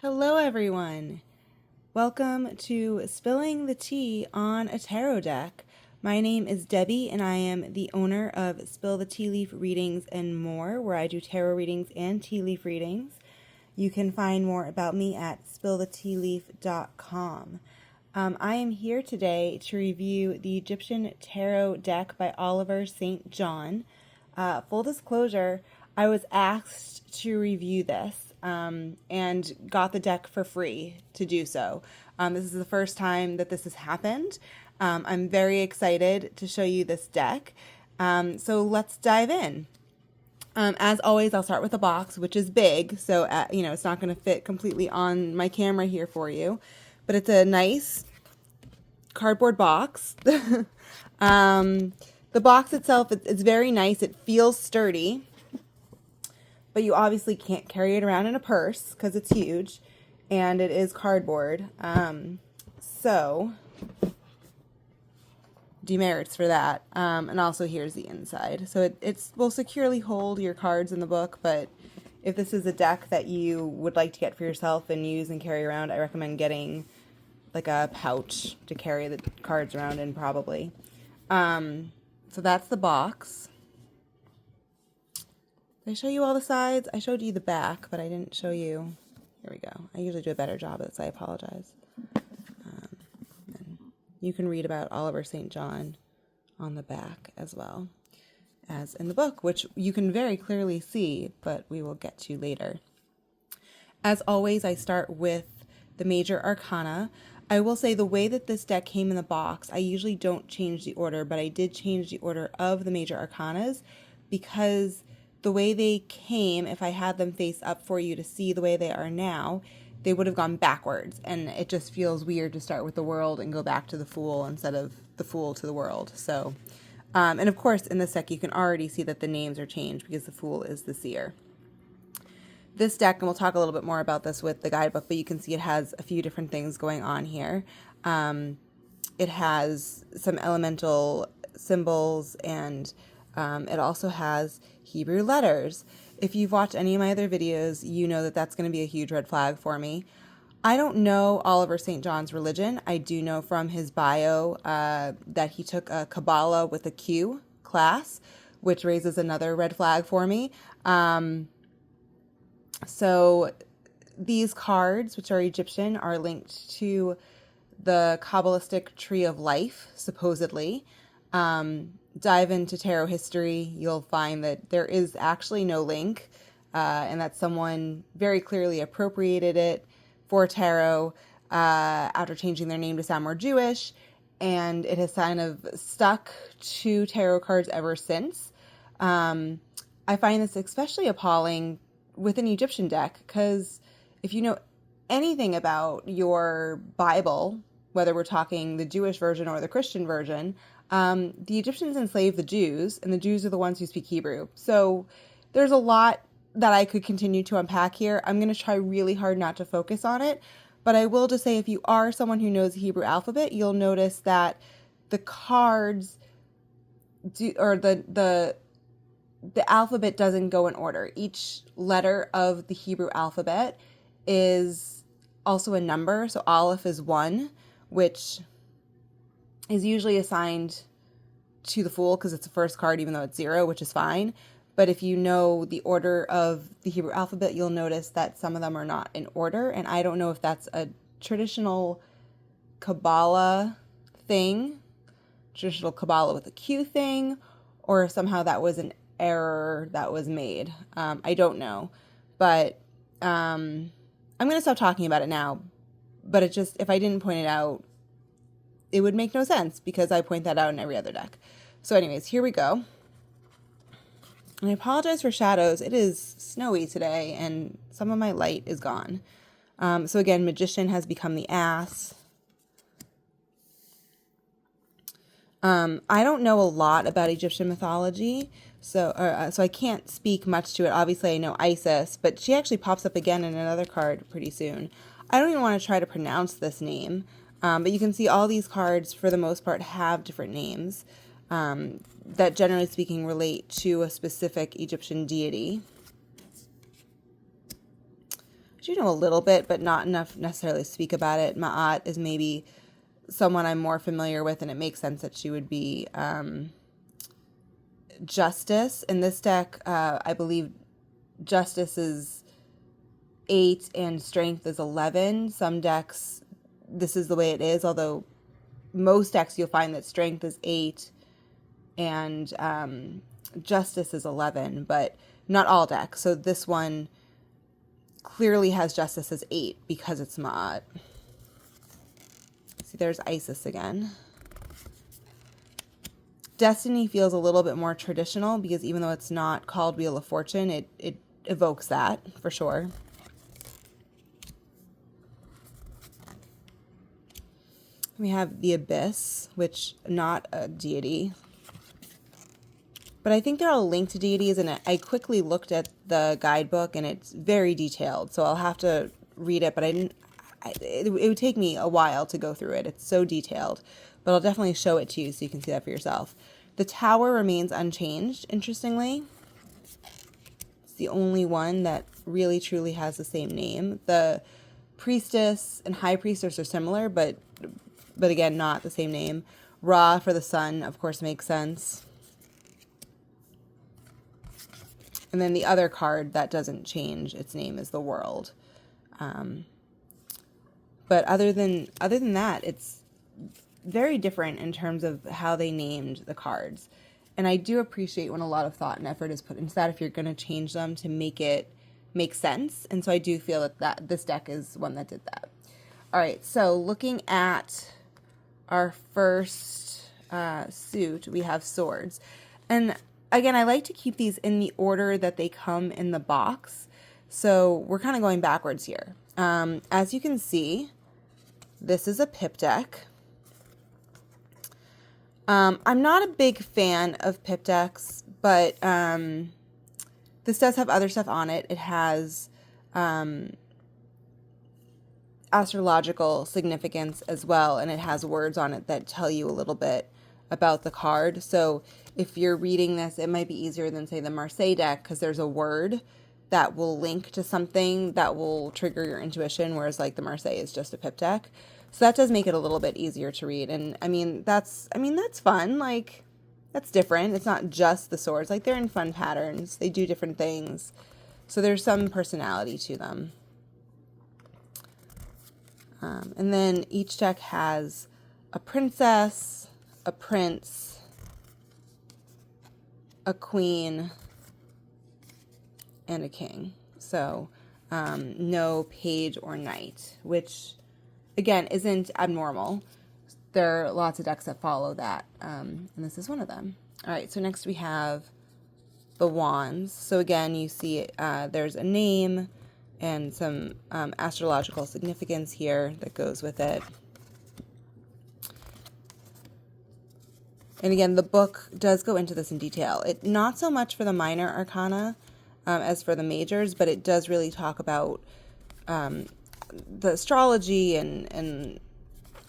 Hello everyone! Welcome to Spilling the Tea on a Tarot Deck. My name is Debbie and I am the owner of Spill the Tea Leaf Readings and More, where I do tarot readings and tea leaf readings. You can find more about me at spillthetealeaf.com. I am here today to review the Egyptian Tarot Deck by Oliver St. John. Full disclosure, I was asked to review this and got the deck for free to do so. This is the first time that this has happened. I'm very excited to show you this deck. So let's dive in. As always, I'll start with the box, which is big, so it's not going to fit completely on my camera here for you, but it's a nice cardboard box. The box itself, it's very nice. It feels sturdy, but you obviously can't carry it around in a purse because it's huge, and it is cardboard. So demerits for that. And also here's the inside. So it will securely hold your cards in the book, but if this is a deck that you would like to get for yourself and use and carry around, I recommend getting like a pouch to carry the cards around in probably. So that's the box. Did I show you all the sides? I showed you the back, but I didn't show you. Here we go. I usually do a better job at this. I apologize. And you can read about Oliver St. John on the back as well as in the book, which you can very clearly see, but we will get to later. As always, I start with the major arcana. I will say the way that this deck came in the box, I usually don't change the order, but I did change the order of the major arcanas because the way they came, if I had them face up for you to see the way they are now, they would have gone backwards, and it just feels weird to start with the World and go back to the Fool instead of the Fool to the World. So, and of course in this deck you can already see that the names are changed because the Fool is the Seer. This deck, and we'll talk a little bit more about this with the guidebook, but you can see it has a few different things going on here. It has some elemental symbols, and it also has Hebrew letters. If you've watched any of my other videos, you know that that's going to be a huge red flag for me. I don't know Oliver St. John's religion. I do know from his bio that he took a qabalah with a Q class, which raises another red flag for me. So these cards, which are Egyptian, are linked to the Kabbalistic tree of life, supposedly. Dive into tarot history, you'll find that there is actually no link, and that someone very clearly appropriated it for tarot after changing their name to sound more Jewish, and it has kind of stuck to tarot cards ever since. I find this especially appalling with an Egyptian deck, because if you know anything about your Bible, whether we're talking the Jewish version or the Christian version, the Egyptians enslaved the Jews, and the Jews are the ones who speak Hebrew. So there's a lot that I could continue to unpack here. I'm going to try really hard not to focus on it, but I will just say if you are someone who knows the Hebrew alphabet, you'll notice that the cards do, or the alphabet doesn't go in order. Each letter of the Hebrew alphabet is also a number. So Aleph is 1, which is usually assigned to the Fool because it's the first card, even though it's 0, which is fine. But if you know the order of the Hebrew alphabet, you'll notice that some of them are not in order. And I don't know if that's a traditional Kabbalah thing, traditional Kabbalah with a Q thing, or if somehow that was an error that was made. I don't know, but I'm going to stop talking about it now, but it just, if I didn't point it out, it would make no sense because I point that out in every other deck. So anyways, here we go. And I apologize for shadows. It is snowy today and some of my light is gone. So again, Magician has become the Ass. I don't know a lot about Egyptian mythology, so I can't speak much to it. Obviously, I know Isis, but she actually pops up again in another card pretty soon. I don't even want to try to pronounce this name, but you can see all these cards, for the most part, have different names that, generally speaking, relate to a specific Egyptian deity. do know a little bit, but not enough necessarily to speak about it. Ma'at is maybe someone I'm more familiar with, and it makes sense that she would be Justice. In this deck, I believe Justice is 8 and Strength is 11. Some decks, this is the way it is, although most decks you'll find that Strength is 8 and Justice is 11, but not all decks. So this one clearly has Justice as 8 because it's Ma'at. See, there's Isis again. Destiny feels a little bit more traditional because even though it's not called Wheel of Fortune, it evokes that for sure. We have the Abyss, which not a deity, but I think they're all linked to deities, and I quickly looked at the guidebook and it's very detailed, so I'll have to read it, but it would take me a while to go through it. It's so detailed, but I'll definitely show it to you so you can see that for yourself. The tower remains unchanged, interestingly. It's the only one that really truly has the same name. The priestess and high priestess are similar, but again, not the same name. Ra for the sun, of course, makes sense. And then the other card that doesn't change its name is the world. But other than that, it's very different in terms of how they named the cards. And I do appreciate when a lot of thought and effort is put into that if you're going to change them to make it make sense. And so I do feel that this deck is one that did that. All right, so looking at our first suit, we have swords. And again, I like to keep these in the order that they come in the box. So we're kind of going backwards here. As you can see, this is a pip deck. I'm not a big fan of pip decks, but this does have other stuff on it. It has astrological significance as well, and it has words on it that tell you a little bit about the card. So if you're reading this, it might be easier than, say, the Marseille deck, because there's a word that will link to something that will trigger your intuition, whereas like the Marseille is just a pip deck. So that does make it a little bit easier to read. And I mean that's fun. Like, that's different. It's not just the swords. Like, they're in fun patterns. They do different things. So there's some personality to them. And then each deck has a princess, a prince, a queen, and a king. So no page or knight, which again isn't abnormal. There are lots of decks that follow that, and this is one of them. All right, so next we have the wands. So again, you see there's a name and some astrological significance here that goes with it. And again, the book does go into this in detail. It not so much for the minor arcana as for the majors, but it does really talk about the astrology and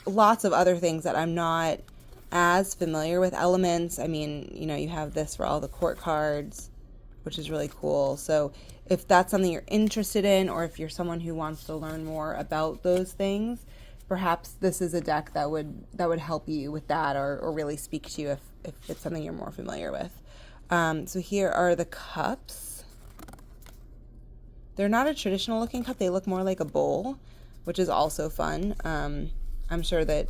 lots of other things that I'm not as familiar with. Elements, I mean, you know, you have this for all the court cards, which is really cool. So if that's something you're interested in, or if you're someone who wants to learn more about those things, perhaps this is a deck that would help you with that, or really speak to you if it's something you're more familiar with. So here are the cups. They're not a traditional looking cup. They look more like a bowl, which is also fun. I'm sure that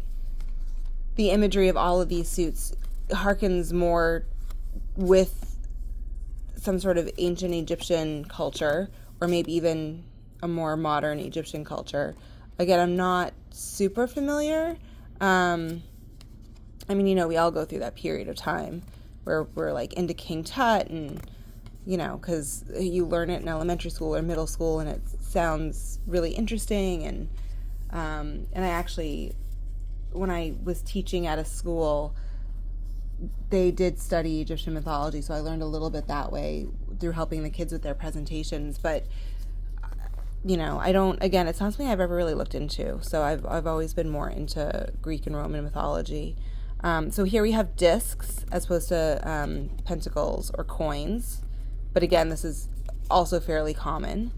the imagery of all of these suits harkens more with some sort of ancient Egyptian culture, or maybe even a more modern Egyptian culture. Again, I'm not super familiar. I mean, you know, we all go through that period of time where we're like into King Tut, and, you know, because you learn it in elementary school or middle school, and it sounds really interesting. And I actually, when I was teaching at a school, they did study Egyptian mythology, so I learned a little bit that way through helping the kids with their presentations. But, you know, again, it's not something I've ever really looked into. So I've always been more into Greek and Roman mythology. So here we have discs as opposed to pentacles or coins. But again, this is also fairly common.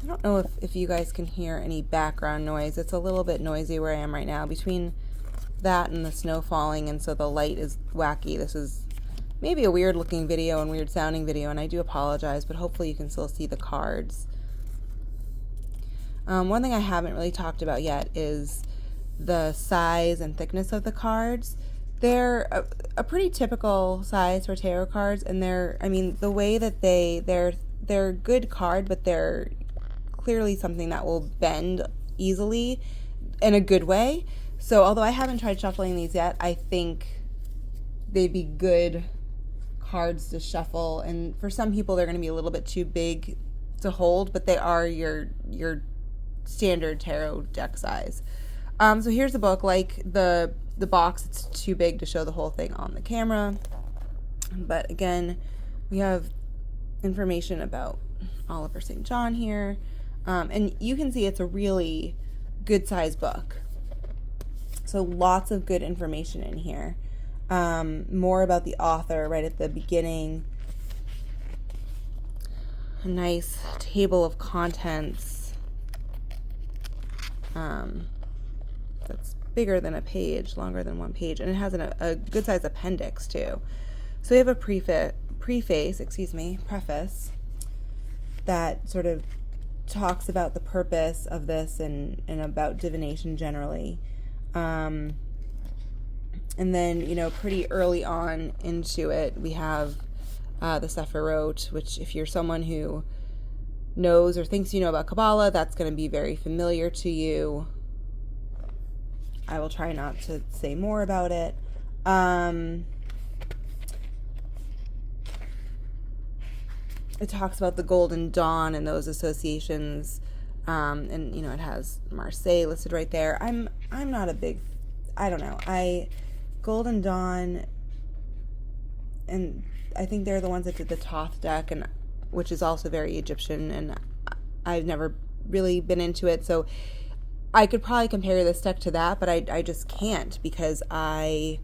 I don't know if you guys can hear any background noise. It's a little bit noisy where I am right now between that and the snow falling, and so the light is wacky. This is maybe a weird looking video and weird sounding video, and I do apologize, but hopefully you can still see the cards. One thing I haven't really talked about yet is the size and thickness of the cards. They're a pretty typical size for tarot cards, and the way that they're a good card, but they're clearly something that will bend easily in a good way. So although I haven't tried shuffling these yet, I think they'd be good cards to shuffle, and for some people they're going to be a little bit too big to hold, but they are your standard tarot deck size. So here's the book. Like the box, it's too big to show the whole thing on the camera, but again, we have information about Oliver St. John here, and you can see it's a really good size book, so lots of good information in here. More about the author right at the beginning, a nice table of contents that's bigger than a page, longer than one page, and it has a good size appendix too. So we have a preface that sort of talks about the purpose of this and about divination generally. And then, pretty early on into it, we have the Sephirot, which if you're someone who knows or thinks you know about Kabbalah, that's going to be very familiar to you. I will try not to say more about it. It talks about the Golden Dawn and those associations, and it has Marseille listed right there. I'm not a big, I don't know. Golden Dawn, and I think they're the ones that did the Thoth deck, and which is also very Egyptian, and I've never really been into it, so I could probably compare this deck to that, but I just can't because I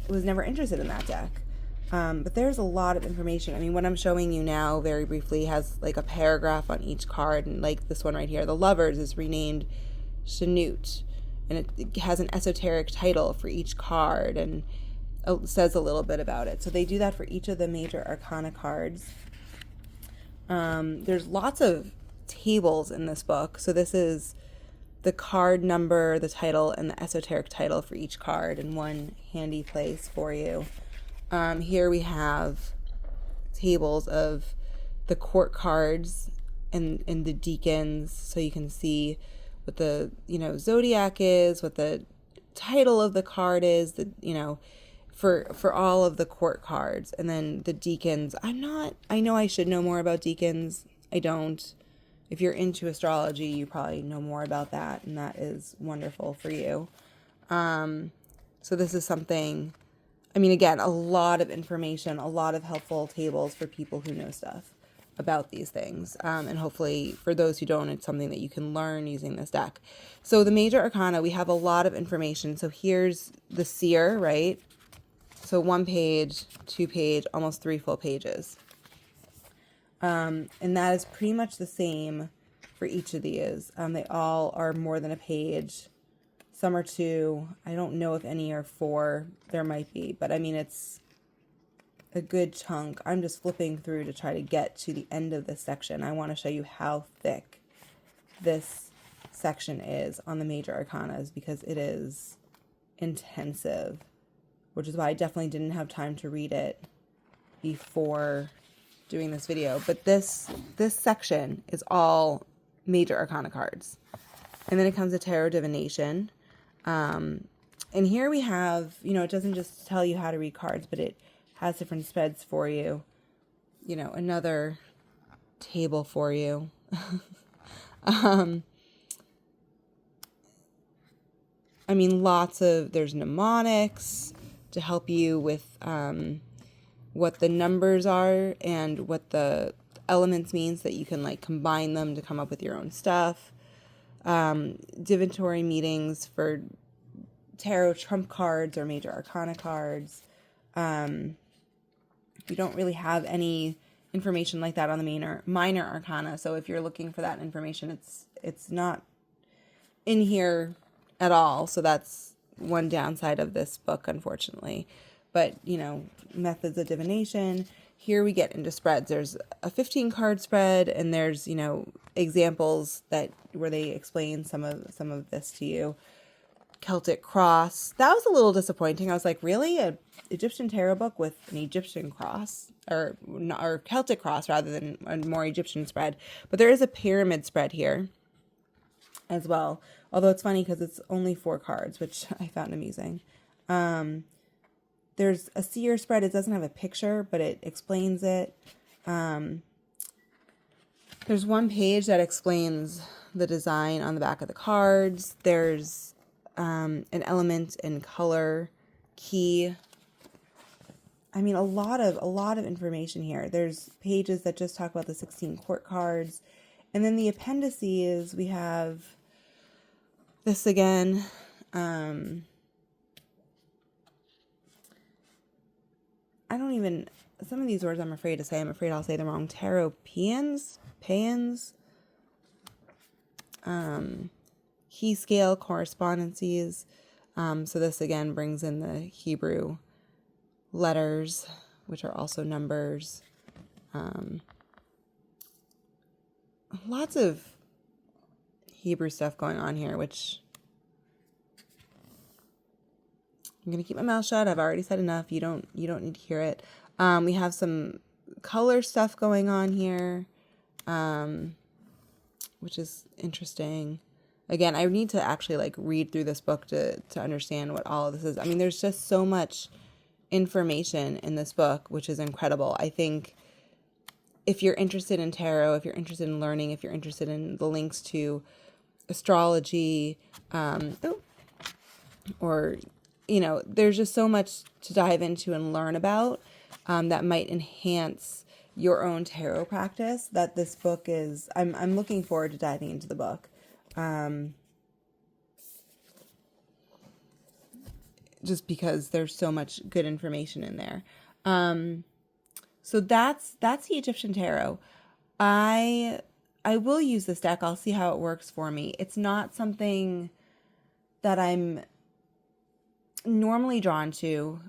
was never interested in that deck. But there's a lot of information. I mean, what I'm showing you now very briefly has like a paragraph on each card, and like this one right here, the Lovers is renamed Shanut, and it has an esoteric title for each card, and it says a little bit about it. So they do that for each of the major arcana cards. There's lots of tables in this book. So this is the card number, the title, and the esoteric title for each card in one handy place for you. Here we have tables of the court cards and the deacons, so you can see what the zodiac is, what the title of the card is, for all of the court cards. And then the deacons, I know I should know more about deacons. I don't. If you're into astrology, you probably know more about that, and that is wonderful for you. So this is something, again, a lot of information, a lot of helpful tables for people who know stuff about these things. And hopefully for those who don't, it's something that you can learn using this deck. So the major arcana, we have a lot of information. So here's the seer, right? So 1 page, 2 page, almost 3 full pages. And that is pretty much the same for each of these. They all are more than a page. Some are 2. I don't know if any are 4. There might be, but it's a good chunk. I'm just flipping through to try to get to the end of this section. I want to show you how thick this section is on the major arcanas because it is intensive, which is why I definitely didn't have time to read it before doing this video. But this section is all major arcana cards. And then it comes to tarot divination. And here we have, it doesn't just tell you how to read cards, but it has different spreads for you. Another table for you. There's mnemonics to help you with what the numbers are and what the elements means, that you can combine them to come up with your own stuff. Divinatory meetings for tarot trump cards or major arcana cards. We don't really have any information like that on the minor arcana. So if you're looking for that information, it's not in here at all. So that's one downside of this book, unfortunately. But, methods of divination. Here we get into spreads. There's a 15 card spread, and there's, examples where they explain some of this to you. Celtic cross. That was a little disappointing. I was like, really? An Egyptian tarot book with an Egyptian cross, or Celtic cross rather than a more Egyptian spread. But there is a pyramid spread here as well. Although it's funny because it's only 4 cards, which I found amusing. There's a seer spread. It doesn't have a picture, but it explains it. There's one page that explains the design on the back of the cards. There's an element and color key. I mean, a lot of information here. There's pages that just talk about the 16 court cards. And then the appendices, we have this again. Some of these words I'm afraid to say. I'm afraid I'll say them wrong. Tarot pans. Key scale correspondences. So this again brings in the Hebrew letters, which are also numbers. Lots of Hebrew stuff going on here, which I'm going to keep my mouth shut. I've already said enough. You don't need to hear it. We have some color stuff going on here, which is interesting. Again, I need to actually read through this book to understand what all of this is. I mean, there's just so much information in this book, which is incredible. I think if you're interested in tarot, if you're interested in learning, if you're interested in the links to astrology, or, there's just so much to dive into and learn about that might enhance your own tarot practice, that this book is, I'm looking forward to diving into the book. Just because there's so much good information in there. So that's the Egyptian tarot. I will use this deck. I'll see how it works for me. It's not something that I'm normally drawn to.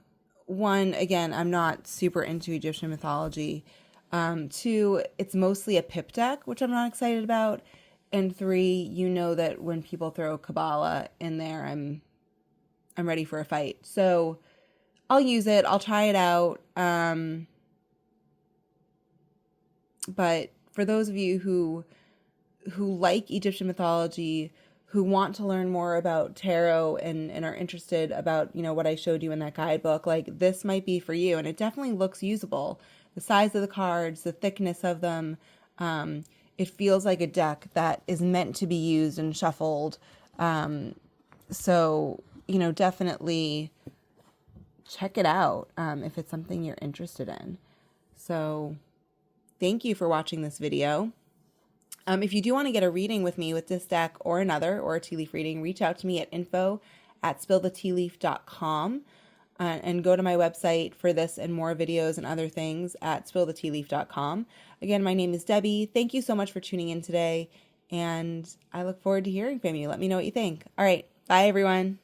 One, again, I'm not super into Egyptian mythology. 2, it's mostly a pip deck, which I'm not excited about. And 3, that when people throw qabalah in there, I'm ready for a fight. So I'll use it. I'll try it out. But for those of you who like Egyptian mythology, who want to learn more about tarot and are interested about, what I showed you in that guidebook, this might be for you. And it definitely looks usable. The size of the cards, the thickness of them, it feels like a deck that is meant to be used and shuffled. So, definitely check it out if it's something you're interested in. So thank you for watching this video. If you do want to get a reading with me with this deck or another, or a tea leaf reading, reach out to me at info@spillthetealeaf.com. And go to my website for this and more videos and other things at spillthetealeaf.com. Again, my name is Debbie. Thank you so much for tuning in today, and I look forward to hearing from you. Let me know what you think. All right. Bye, everyone.